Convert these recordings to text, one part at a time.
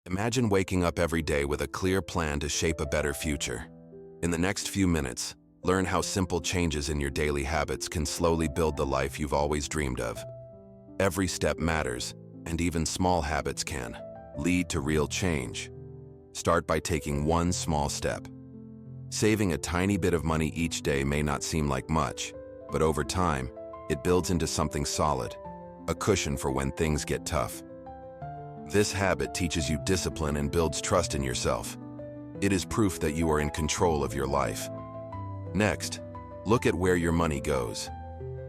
Imagine waking up every day with a clear plan to shape a better future. In the next few minutes, learn how simple changes in your daily habits can slowly build the life you've always dreamed of. Every step matters, and even small habits can lead to real change. Start by taking one small step. Saving a tiny bit of money each day may not seem like much, but over time, it builds into something solid, a cushion for when things get tough. This habit teaches you discipline and builds trust in yourself. It is proof that you are in control of your life. Next, look at where your money goes.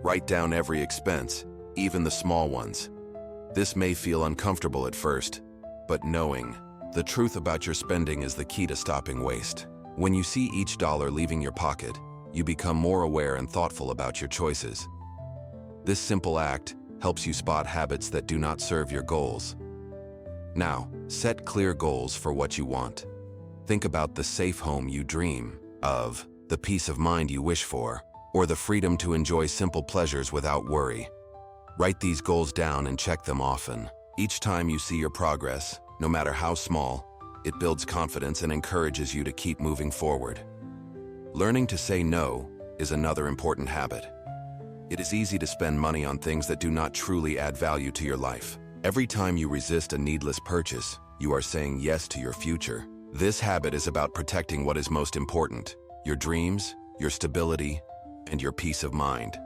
Write down every expense, even the small ones. This may feel uncomfortable at first, but knowing the truth about your spending is the key to stopping waste. When you see each dollar leaving your pocket, you become more aware and thoughtful about your choices. This simple act helps you spot habits that do not serve your goals. Now, set clear goals for what you want. Think about the safe home you dream of, the peace of mind you wish for, or the freedom to enjoy simple pleasures without worry. Write these goals down and check them often. Each time you see your progress, no matter how small, it builds confidence and encourages you to keep moving forward. Learning to say no is another important habit. It is easy to spend money on things that do not truly add value to your life. Every time you resist a needless purchase, you are saying yes to your future. This habit is about protecting what is most important: your dreams, your stability, and your peace of mind.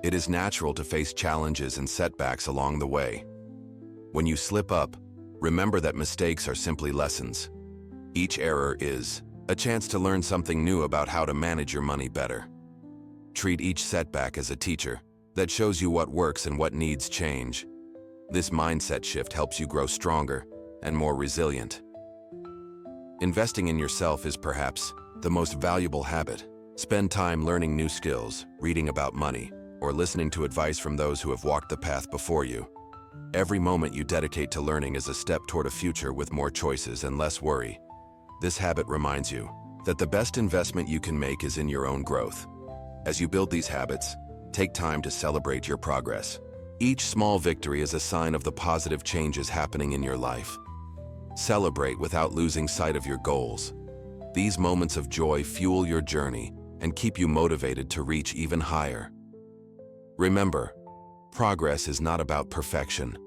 It is natural to face challenges and setbacks along the way. When you slip up, remember that mistakes are simply lessons. Each error is a chance to learn something new about how to manage your money better. Treat each setback as a teacher that shows you what works and what needs change. This mindset shift helps you grow stronger and more resilient. Investing in yourself is perhaps the most valuable habit. Spend time learning new skills, reading about money, or listening to advice from those who have walked the path before you. Every moment you dedicate to learning is a step toward a future with more choices and less worry. This habit reminds you that the best investment you can make is in your own growth. As you build these habits, take time to celebrate your progress. Each small victory is a sign of the positive changes happening in your life. Celebrate without losing sight of your goals. These moments of joy fuel your journey and keep you motivated to reach even higher. Remember, progress is not about perfection.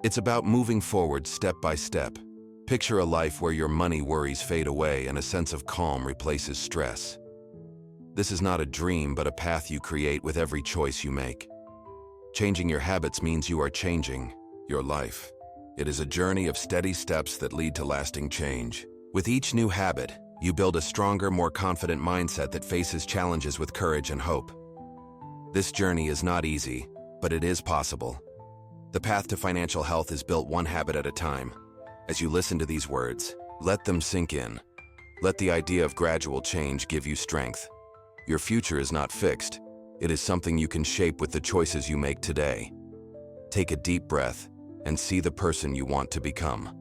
It's about moving forward step by step. Picture a life where your money worries fade away and a sense of calm replaces stress. This is not a dream, but a path you create with every choice you make. Changing your habits means you are changing your life. It is a journey of steady steps that lead to lasting change. With each new habit, you build a stronger, more confident mindset that faces challenges with courage and hope. This journey is not easy, but it is possible. The path to financial health is built one habit at a time. As you listen to these words, let them sink in. Let the idea of gradual change give you strength. Your future is not fixed. It is something you can shape with the choices you make today. Take a deep breath and see the person you want to become.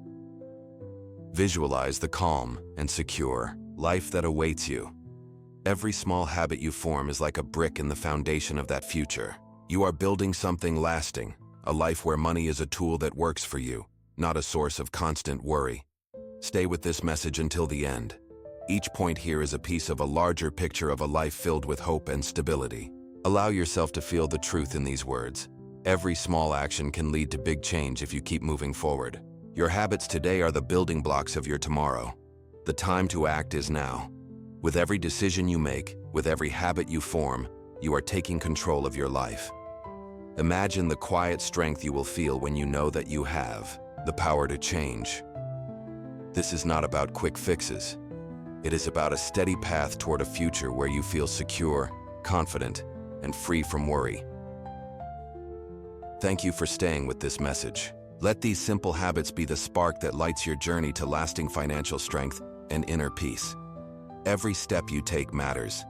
Visualize the calm and secure life that awaits you. Every small habit you form is like a brick in the foundation of that future. You are building something lasting, a life where money is a tool that works for you, not a source of constant worry. Stay with this message until the end. Each point here is a piece of a larger picture of a life filled with hope and stability. Allow yourself to feel the truth in these words. Every small action can lead to big change if you keep moving forward. Your habits today are the building blocks of your tomorrow. The time to act is now. With every decision you make, with every habit you form, you are taking control of your life. Imagine the quiet strength you will feel when you know that you have the power to change. This is not about quick fixes. It is about a steady path toward a future where you feel secure, confident, and free from worry. Thank you for staying with this message. Let these simple habits be the spark that lights your journey to lasting financial strength and inner peace. Every step you take matters.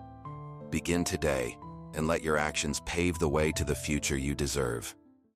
Begin today and let your actions pave the way to the future you deserve.